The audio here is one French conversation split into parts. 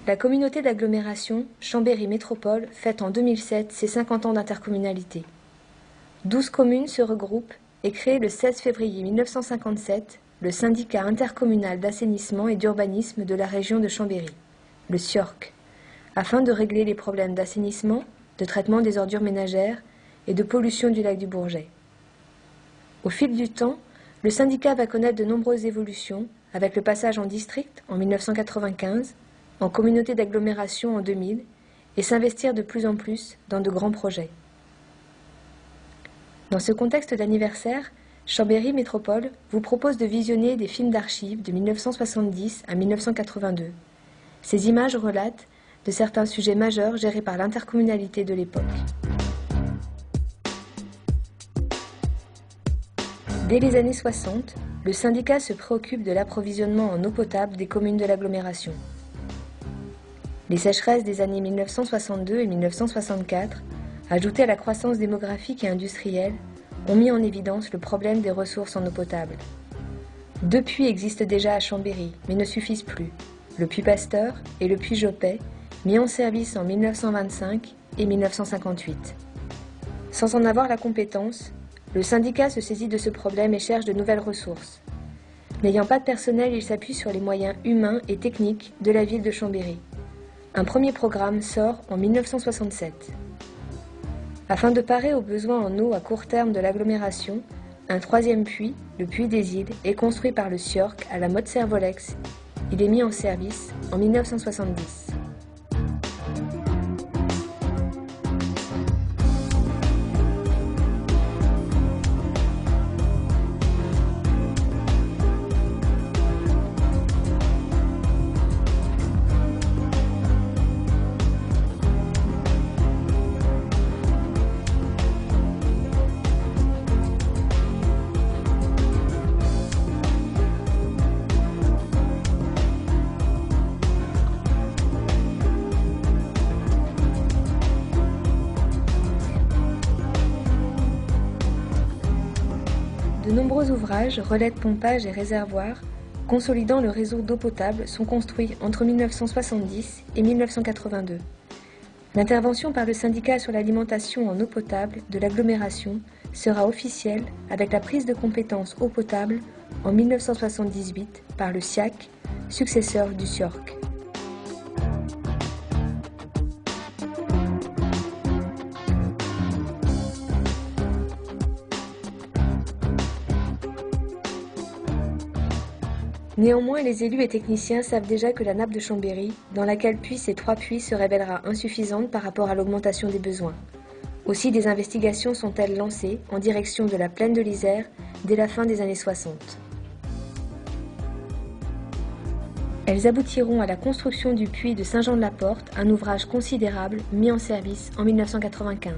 La communauté d'agglomération Chambéry Métropole fête en 2007 ses 50 ans d'intercommunalité. 12 communes se regroupent et créent le 16 février 1957 le syndicat intercommunal d'assainissement et d'urbanisme de la région de Chambéry, le SIORC, afin de régler les problèmes d'assainissement, de traitement des ordures ménagères et de pollution du lac du Bourget. Au fil du temps, le syndicat va connaître de nombreuses évolutions, avec le passage en district en 1995, en communauté d'agglomération en 2000, et s'investir de plus en plus dans de grands projets. Dans ce contexte d'anniversaire, Chambéry Métropole vous propose de visionner des films d'archives de 1970 à 1982. Ces images relatent de certains sujets majeurs gérés par l'intercommunalité de l'époque. Dès les années 60, le syndicat se préoccupe de l'approvisionnement en eau potable des communes de l'agglomération. Les sécheresses des années 1962 et 1964, ajoutées à la croissance démographique et industrielle, ont mis en évidence le problème des ressources en eau potable. Deux puits existent déjà à Chambéry, mais ne suffisent plus, le puits Pasteur et le puits Jopet, mis en service en 1925 et 1958. Sans en avoir la compétence, le syndicat se saisit de ce problème et cherche de nouvelles ressources. N'ayant pas de personnel, il s'appuie sur les moyens humains et techniques de la ville de Chambéry. Un premier programme sort en 1967. Afin de parer aux besoins en eau à court terme de l'agglomération, un troisième puits, le puits des Îles, est construit par le SIORC à la mode Servolex. Il est mis en service en 1970. De nombreux ouvrages, relais de pompage et réservoirs, consolidant le réseau d'eau potable, sont construits entre 1970 et 1982. L'intervention par le syndicat sur l'alimentation en eau potable de l'agglomération sera officielle avec la prise de compétence eau potable en 1978 par le SIAC, successeur du SIORC. Néanmoins, les élus et techniciens savent déjà que la nappe de Chambéry, dans laquelle puissent ces trois puits, se révélera insuffisante par rapport à l'augmentation des besoins. Aussi, des investigations sont-elles lancées en direction de la plaine de l'Isère dès la fin des années 60. Elles aboutiront à la construction du puits de Saint-Jean-de-la-Porte, un ouvrage considérable mis en service en 1995.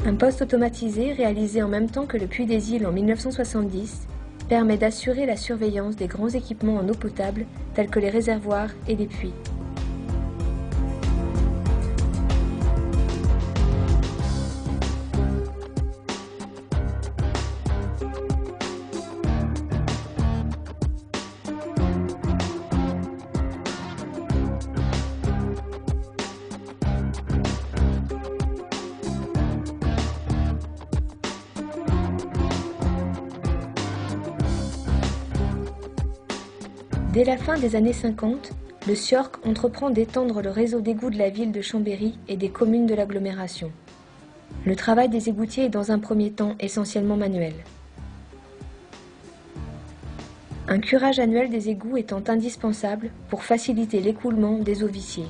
Un poste automatisé réalisé en même temps que le puits des Îles en 1970 permet d'assurer la surveillance des grands équipements en eau potable tels que les réservoirs et les puits. Dès la fin des années 50, le SIORC entreprend d'étendre le réseau d'égouts de la ville de Chambéry et des communes de l'agglomération. Le travail des égoutiers est dans un premier temps essentiellement manuel. Un curage annuel des égouts étant indispensable pour faciliter l'écoulement des eaux viciées.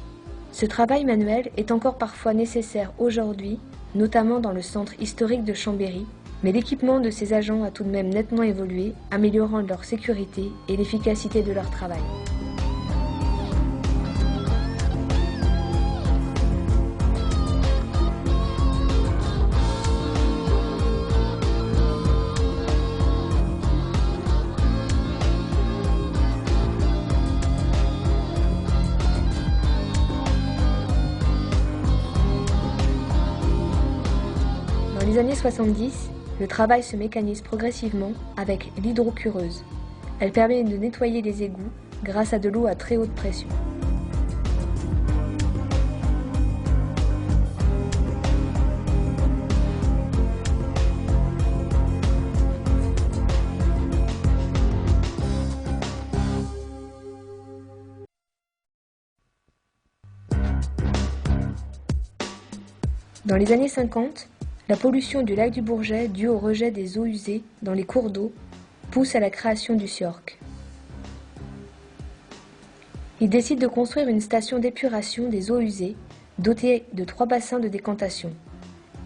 Ce travail manuel est encore parfois nécessaire aujourd'hui, notamment dans le centre historique de Chambéry, mais l'équipement de ces agents a tout de même nettement évolué, améliorant leur sécurité et l'efficacité de leur travail. Dans les années 70, le travail se mécanise progressivement avec l'hydrocureuse. Elle permet de nettoyer les égouts grâce à de l'eau à très haute pression. Dans les années 50, la pollution du lac du Bourget due au rejet des eaux usées dans les cours d'eau pousse à la création du SIORC. Il décide de construire une station d'épuration des eaux usées dotée de 3 bassins de décantation.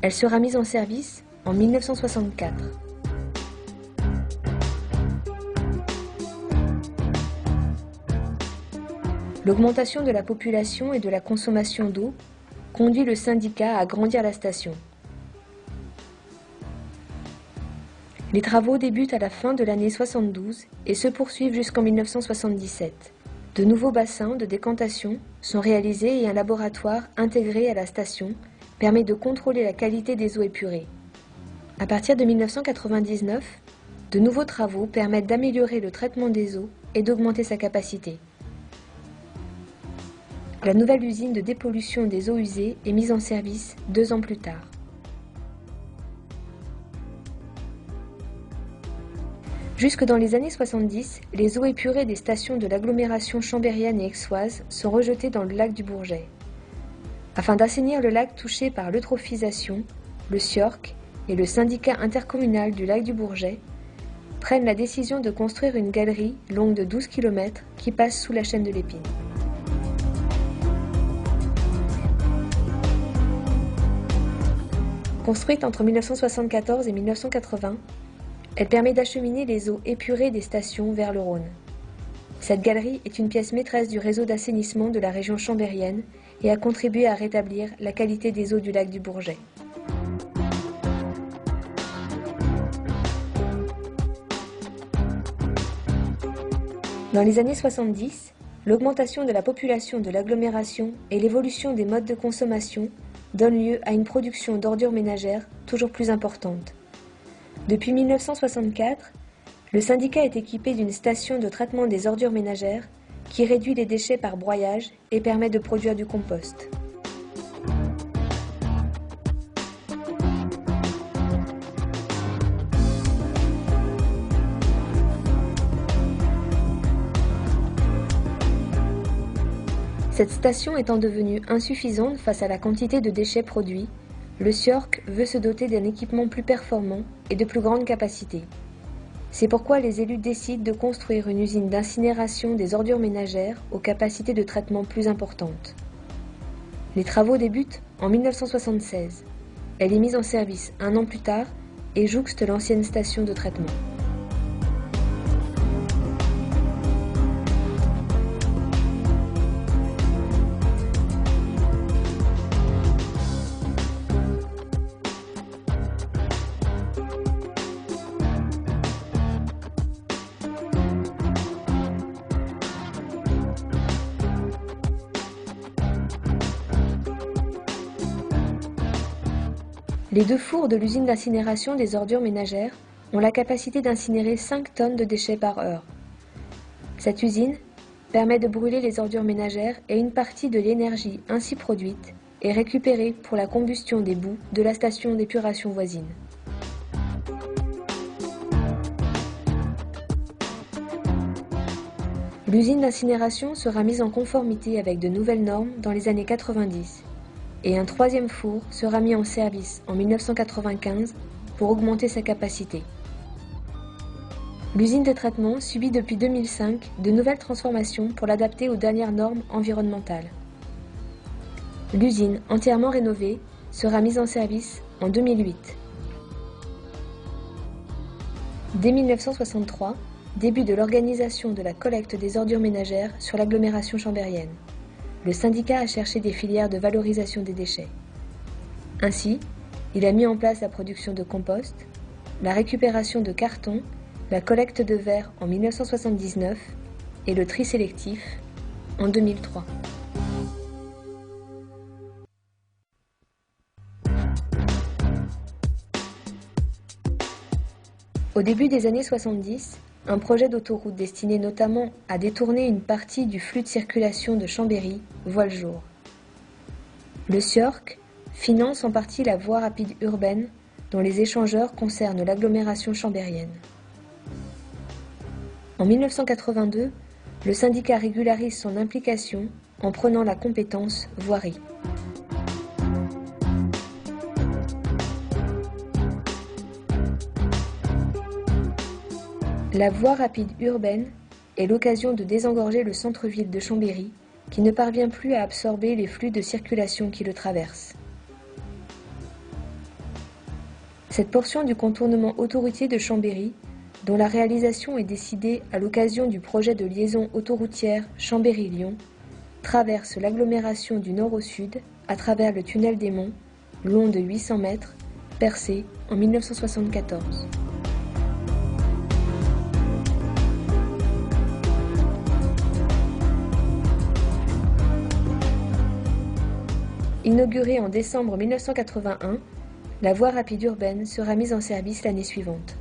Elle sera mise en service en 1964. L'augmentation de la population et de la consommation d'eau conduit le syndicat à agrandir la station. Les travaux débutent à la fin de l'année 72 et se poursuivent jusqu'en 1977. De nouveaux bassins de décantation sont réalisés et un laboratoire intégré à la station permet de contrôler la qualité des eaux épurées. À partir de 1999, de nouveaux travaux permettent d'améliorer le traitement des eaux et d'augmenter sa capacité. La nouvelle usine de dépollution des eaux usées est mise en service 2 ans plus tard. Jusque dans les années 70, les eaux épurées des stations de l'agglomération chambérienne et aixoise sont rejetées dans le lac du Bourget. Afin d'assainir le lac touché par l'eutrophisation, le SIORC et le syndicat intercommunal du lac du Bourget prennent la décision de construire une galerie longue de 12 km qui passe sous la chaîne de l'Épine. Construite entre 1974 et 1980, elle permet d'acheminer les eaux épurées des stations vers le Rhône. Cette galerie est une pièce maîtresse du réseau d'assainissement de la région chambérienne et a contribué à rétablir la qualité des eaux du lac du Bourget. Dans les années 70, l'augmentation de la population de l'agglomération et l'évolution des modes de consommation donnent lieu à une production d'ordures ménagères toujours plus importante. Depuis 1964, le syndicat est équipé d'une station de traitement des ordures ménagères qui réduit les déchets par broyage et permet de produire du compost. Cette station étant devenue insuffisante face à la quantité de déchets produits, le SIORC veut se doter d'un équipement plus performant et de plus grande capacité. C'est pourquoi les élus décident de construire une usine d'incinération des ordures ménagères aux capacités de traitement plus importantes. Les travaux débutent en 1976. Elle est mise en service 1 an plus tard et jouxte l'ancienne station de traitement. Les 2 fours de l'usine d'incinération des ordures ménagères ont la capacité d'incinérer 5 tonnes de déchets par heure. Cette usine permet de brûler les ordures ménagères et une partie de l'énergie ainsi produite est récupérée pour la combustion des boues de la station d'épuration voisine. L'usine d'incinération sera mise en conformité avec de nouvelles normes dans les années 90. Et un 3e four sera mis en service en 1995 pour augmenter sa capacité. L'usine de traitement subit depuis 2005 de nouvelles transformations pour l'adapter aux dernières normes environnementales. L'usine, entièrement rénovée, sera mise en service en 2008. Dès 1963, début de l'organisation de la collecte des ordures ménagères sur l'agglomération chambérienne. Le syndicat a cherché des filières de valorisation des déchets. Ainsi, il a mis en place la production de compost, la récupération de carton, la collecte de verre en 1979 et le tri sélectif en 2003. Au début des années 70, un projet d'autoroute destiné notamment à détourner une partie du flux de circulation de Chambéry voit le jour. Le SIORC finance en partie la voie rapide urbaine dont les échangeurs concernent l'agglomération chambérienne. En 1982, le syndicat régularise son implication en prenant la compétence voirie. La voie rapide urbaine est l'occasion de désengorger le centre-ville de Chambéry qui ne parvient plus à absorber les flux de circulation qui le traversent. Cette portion du contournement autoroutier de Chambéry, dont la réalisation est décidée à l'occasion du projet de liaison autoroutière Chambéry-Lyon, traverse l'agglomération du nord au sud à travers le tunnel des Monts, long de 800 mètres, percé en 1974. Inaugurée en décembre 1981, la voie rapide urbaine sera mise en service l'année suivante.